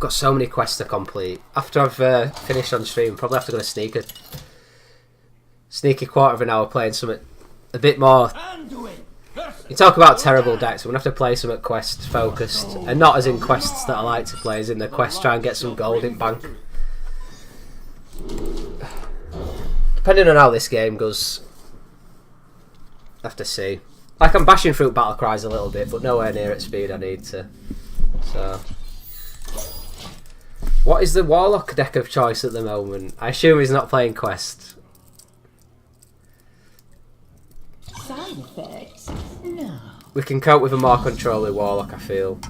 got so many quests to complete. After I've finished on stream, probably have to go to sneaky quarter of an hour playing something a bit more. You talk about terrible decks. I'm going to have to play something quest focused, and not as in quests that I like to play, as in the quest try and get some gold in bank. Depending on how this game goes, I have to see. Like, I'm bashing through battle cries a little bit, but nowhere near at speed I need to. So, what is the Warlock deck of choice at the moment? I assume he's not playing quest. Side effects? No. We can cope with a more controlling Warlock, I feel.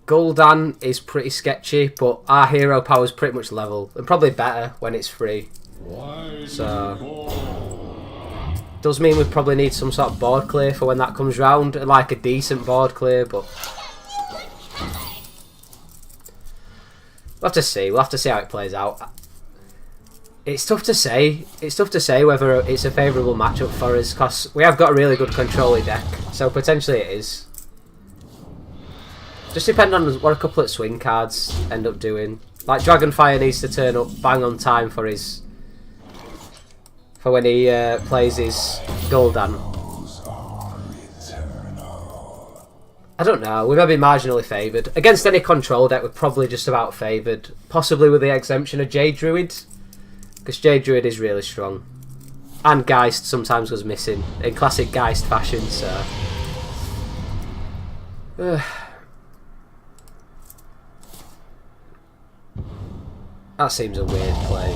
Gul'dan is pretty sketchy, but our hero power is pretty much level, and probably better when it's free. So, does mean we probably need some sort of board clear for when that comes round, and like a decent board clear, but we'll have to see. We'll have to see how it plays out. It's tough to say. It's tough to say whether it's a favourable matchup for us, because we have got a really good controller deck, so potentially it is. Just depend on what a couple of swing cards end up doing. Like Dragonfire needs to turn up bang on time for when he plays his Gul'dan. I don't know. We may be marginally favoured against any control deck. We're probably just about favoured, possibly with the exemption of Jade Druid, because Jade Druid is really strong, and Geist sometimes goes missing in classic Geist fashion. So. That seems a weird play.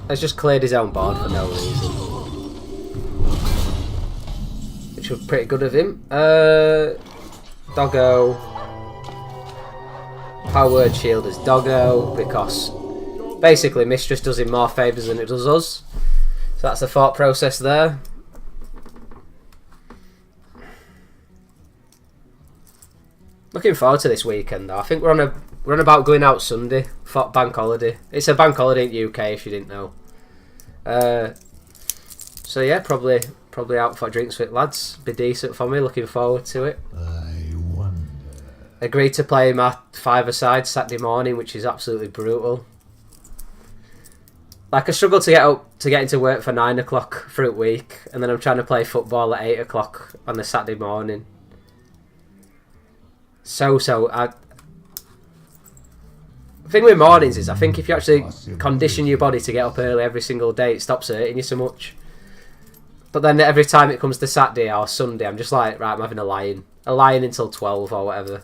Has just cleared his own board for no reason, which was pretty good of him. Doggo. Power word shield is Doggo, because basically Mistress does him more favours than it does us. So that's the thought process there. Looking forward to this weekend though. I think we're on about going out Sunday for bank holiday. It's a bank holiday in the UK if you didn't know. So yeah, probably out for drinks with lads. Be decent for me. Looking forward to it. I wonder. Agreed to play my 5-a-side Saturday morning, which is absolutely brutal. Like I struggle to get into work for 9 o'clock for a week, and then I'm trying to play football at 8 o'clock on the Saturday morning. The thing with mornings is, I think if you actually condition your body to get up early every single day, it stops hurting you so much. But then every time it comes to Saturday or Sunday, I'm just like, right, I'm having a lie-in until 12 or whatever.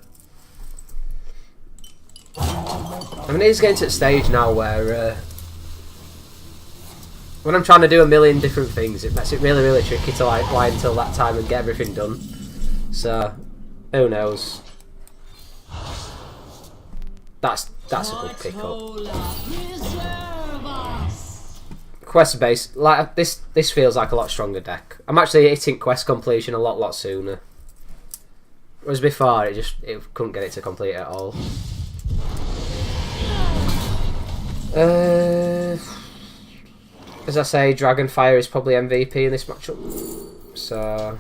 I mean, it's getting to the stage now where when I'm trying to do a million different things, it makes it really, really tricky to like lie until that time and get everything done. So, who knows? That's a good pickup. Quest based, like this feels like a lot stronger deck. I'm actually hitting quest completion a lot sooner. Whereas before, it couldn't get it to complete at all. As I say, Dragonfire is probably MVP in this matchup. So.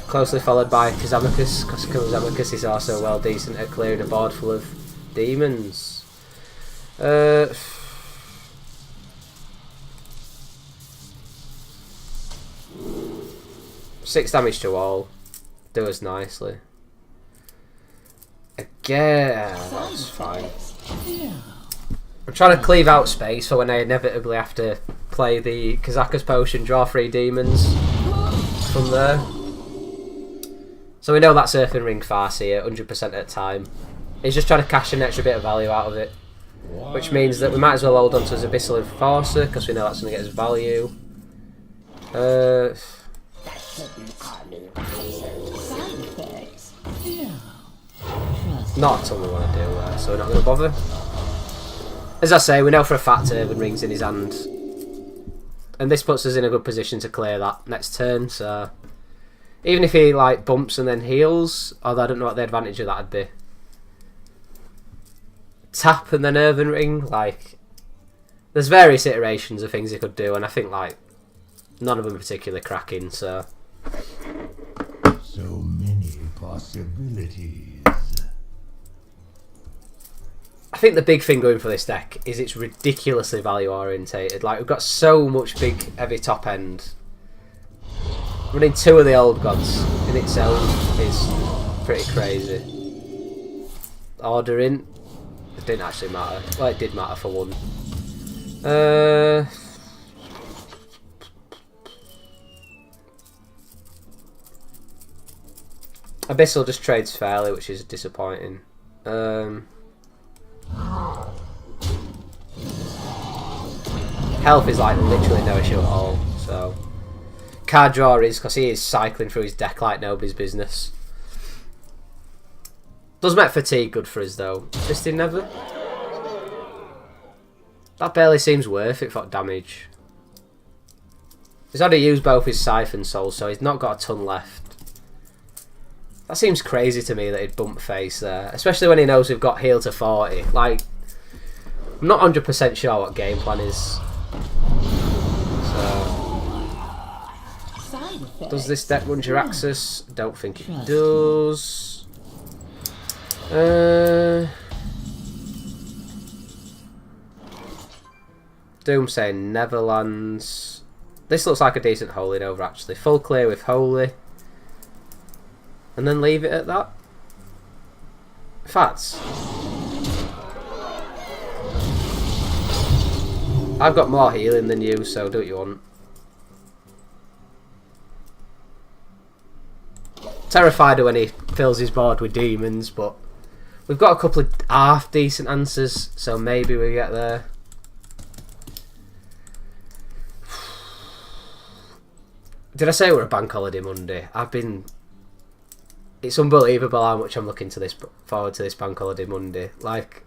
Closely followed by Kazamikis, because Kazamikis is also well decent at clearing a board full of demons. 6 damage to all. Do us nicely. Again, that's fine. I'm trying to cleave out space for when I inevitably have to play the Kazakus potion, draw 3 demons from there. So we know that's Earthen Ring Farseer 100% at a time. He's just trying to cash an extra bit of value out of it, which means that we might as well hold on to his Abyssal Enforcer, because we know that's going to get us value. Not a ton we want to do there, so we're not going to bother. As I say, we know for a fact Earthen Ring's in his hand, and this puts us in a good position to clear that next turn. So even if he like bumps and then heals, although I don't know what the advantage of that would be. Tap and then Earthen Ring, like there's various iterations of things he could do, and I think like none of them particularly cracking, so... So many possibilities. I think the big thing going for this deck is it's ridiculously value orientated. Like, we've got so much big, heavy top end. Running 2 of the old gods in itself is pretty crazy. Ordering, it didn't actually matter. Well, it did matter for one. Abyssal just trades fairly, which is disappointing. Health is like literally no issue at all, so... Card draw is, because he is cycling through his deck like nobody's business. Does make fatigue good for us though. Twisting Never? That barely seems worth it for damage. He's already used both his Siphon Souls, so he's not got a ton left. That seems crazy to me that he'd bump face there. Especially when he knows we've got heal to 40. Like, I'm not 100% sure what game plan is. So, does this deck run Jiraxxus? Don't think it does. Doomsday Neverlands. This looks like a decent Holy Nova actually. Full clear with Holy. And then leave it at that. Fats. I've got more healing than you, so do what you want. Terrified of when he fills his board with demons, but we've got a couple of half decent answers, so maybe we get there. Did I say we're a bank holiday Monday? It's unbelievable how much I'm looking forward to this bank holiday Monday. Like,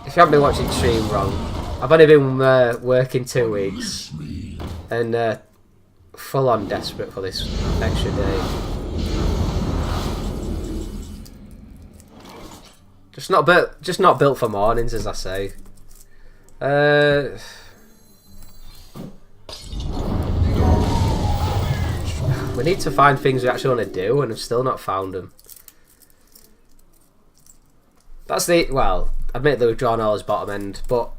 if you haven't been watching stream wrong, I've only been working 2 weeks and full on desperate for this extra day. Just not built for mornings, as I say. We need to find things we actually want to do, and I've still not found them. That's the... Well, admittedly we've drawn all his bottom end, but...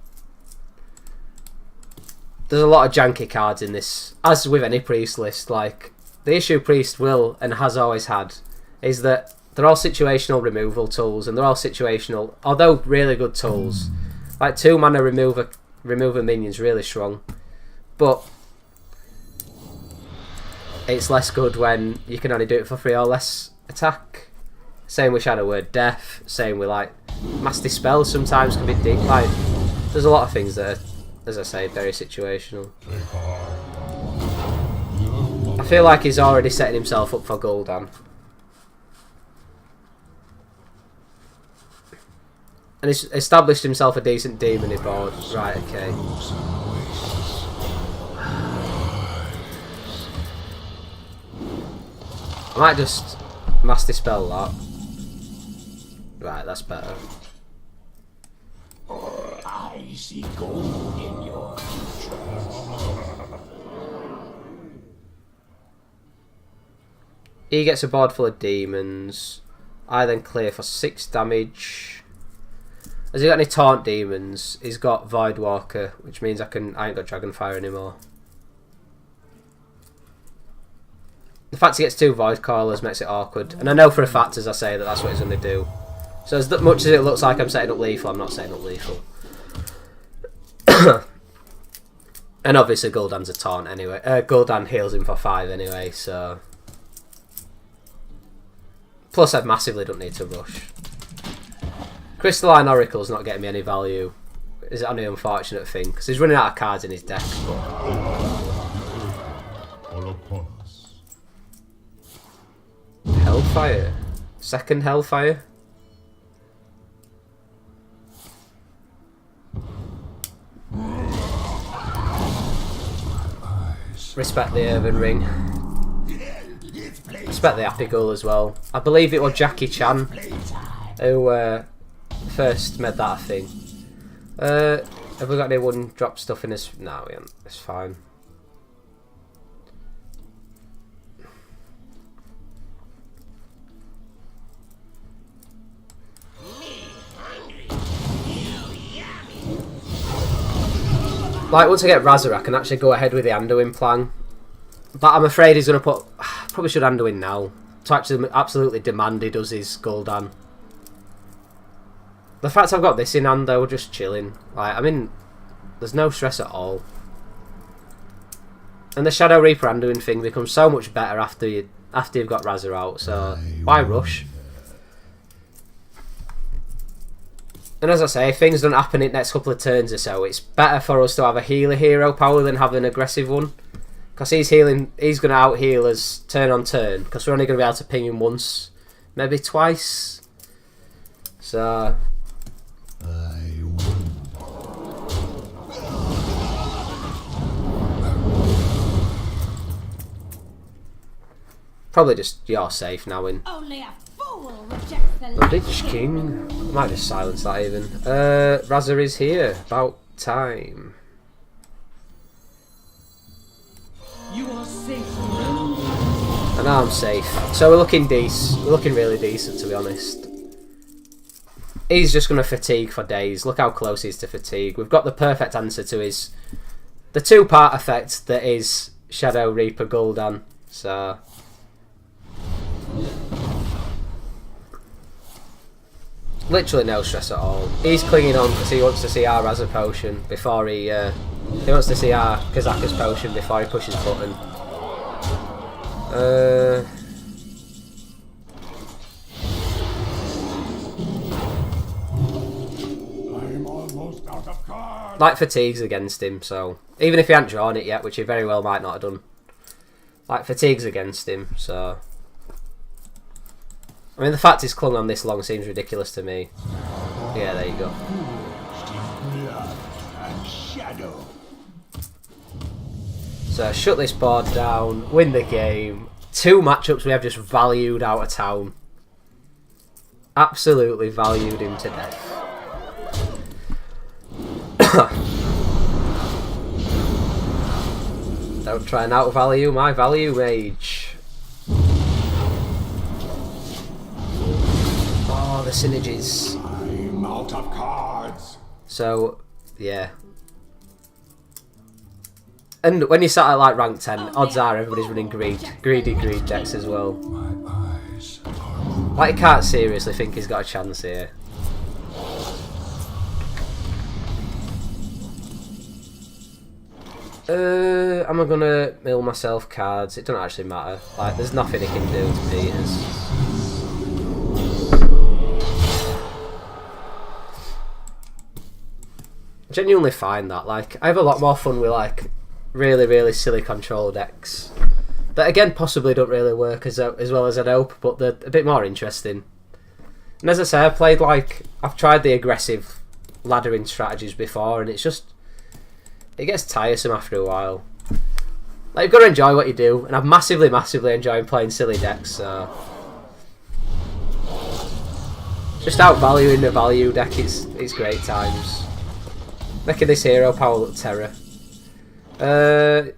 There's a lot of janky cards in this, as with any priest list. Like, the issue priest will, and has always had, is that they're all situational removal tools, and they're all situational, although really good tools. Like, 2 mana remover minions, really strong. But... it's less good when you can only do it for 3 or less attack. Same with Shadow Word Death. Same with like Mass Dispel sometimes can be deep. Like, there's a lot of things that are, as I say, very situational. I feel like he's already setting himself up for Gul'dan. And he's established himself a decent demon board. Right, okay. I might just Mass Dispel that. Right, that's better. I see gold in your future. He gets a board full of demons. I then clear for 6 damage. Has he got any taunt demons? He's got Voidwalker, which means I ain't got Dragonfire anymore. The fact he gets 2 Void Callers makes it awkward. And I know for a fact, as I say, that that's what he's going to do. So as much as it looks like I'm setting up lethal, I'm not setting up lethal. And obviously Gul'dan's a taunt anyway. Gul'dan heals him for 5 anyway, so... Plus I massively don't need to rush. Crystalline Oracle's not getting me any value. Is it only an unfortunate thing? Because he's running out of cards in his deck. Hellfire. Second Hellfire. Respect the Urban Ring. Respect the Happy Gull as well. I believe it was Jackie Chan who first made that a thing. Have we got any 1-drop stuff in this? No, we haven't. It's fine. Like, once I get Razor, I can actually go ahead with the Anduin plan. But I'm afraid he's going to put... Probably should Anduin now. To actually absolutely demand he does his Gul'dan. The fact I've got this in hand, though, just chilling. Like, I mean, there's no stress at all. And the Shadow Reaper Anduin thing becomes so much better after you've got Razor out, so why rush? And as I say, if things don't happen in the next couple of turns or so, it's better for us to have a healer hero power than have an aggressive one. Because he's going to out-heal us turn on turn, because we're only going to be able to ping him once, maybe twice. So... Probably just you're safe now in. Only a fool rejects the Lich King. I might just silence that even. Razor is here. About time. You are safe now. And now I'm safe. So we're looking decent. We're looking really decent, to be honest. He's just going to fatigue for days. Look how close he is to fatigue. We've got the perfect answer to his... The two-part effect that is Shadow Reaper Gul'dan. So... Literally no stress at all. He's clinging on because he wants to see our Razor potion before he wants to see our Kazakus potion before he pushes button. I'm almost out of cards. Like fatigue's against him, so even if he hadn't drawn it yet, which he very well might not have done. Like fatigue's against him, so. I mean, the fact he's clung on this long seems ridiculous to me. Yeah, there you go. Blood and shadow. So, shut this board down, win the game. 2 matchups we have just valued out of town. Absolutely valued him to death. Don't try and outvalue my value mage. Oh, the synergies. I'm out of cards. So, yeah. And when you start at like rank 10, odds are everybody's running greedy greed decks as well. My eyes are Like, you can't seriously think he's got a chance here. Am I gonna mill myself cards? It doesn't actually matter. Like, there's nothing he can do to beat us. I genuinely find that, like, I have a lot more fun with, like, really, really silly control decks. That, again, possibly don't really work as well as I'd hope, but they're a bit more interesting. And as I say, I've tried the aggressive laddering strategies before, and it's just... It gets tiresome after a while. Like, you've got to enjoy what you do, and I've massively, massively enjoyed playing silly decks, so... Just outvaluing the value deck is great times. Making this hero power look terror.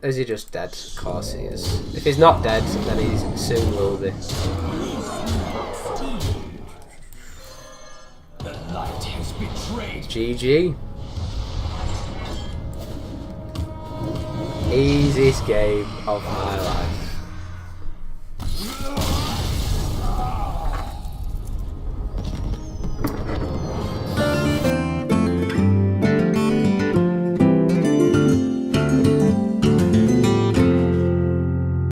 Is he just dead? Of course he is. If he's not dead, then he soon will be. the light has betrayed. GG. Easiest game of my life.